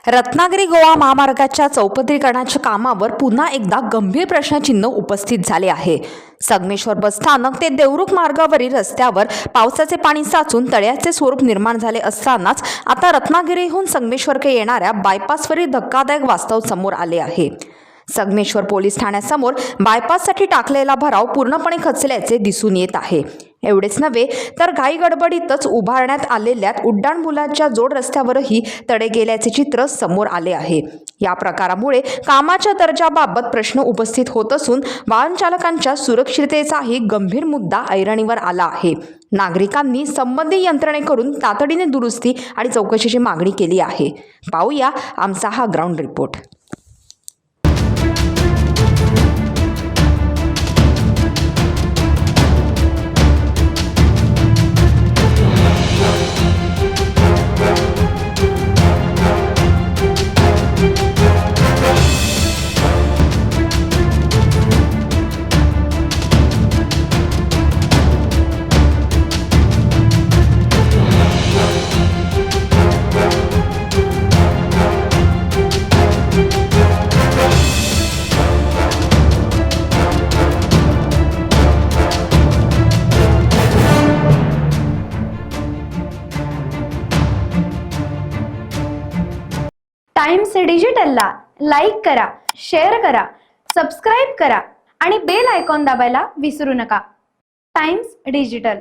रत्नागिरी गोवा महामार्गाच्या चौपदरीकरणाच्या कामावर पुन्हा एकदा गंभीर प्रश्नचिन्ह उपस्थित झाले आहे। संगमेश्वर बस स्थानक ते देवरुख मार्गावरील रस्त्यावर पावसाचे पाणी साचून तळ्याचे स्वरूप निर्माण झाले असतानाच आता रत्नागिरीहून संगमेश्वरकडे येणाऱ्या बायपासवरील धक्कादायक वास्तव समोर आले आहे। संगमेश्वर पोलीस ठाण्यासमोर बायपाससाठी टाकलेला भराव पूर्णपणे खचल्याचे दिसून येत आहे। एवढेच नव्हे तर घाई गडबडीतच उभारण्यात आलेल्या उड्डाणपुलाच्या जोड रस्त्यावरही तडे गेल्याचे चित्र समोर आले आहे। या प्रकारामुळे कामाच्या दर्जाबाबत प्रश्न उपस्थित होत असून वाहन चालकांच्या सुरक्षिततेचाही गंभीर मुद्दा ऐरणीवर आला आहे। नागरिकांनी संबंधित यंत्रणेकडून तातडीने दुरुस्ती आणि चौकशीची मागणी केली आहे। पाहूया आमचा हा ग्राउंड रिपोर्ट। टाइम्स डिजिटलला लाईक करा, शेअर करा, सबस्क्राईब करा आणि बेल आयकॉन दाबायला विसरू नका। Times digital.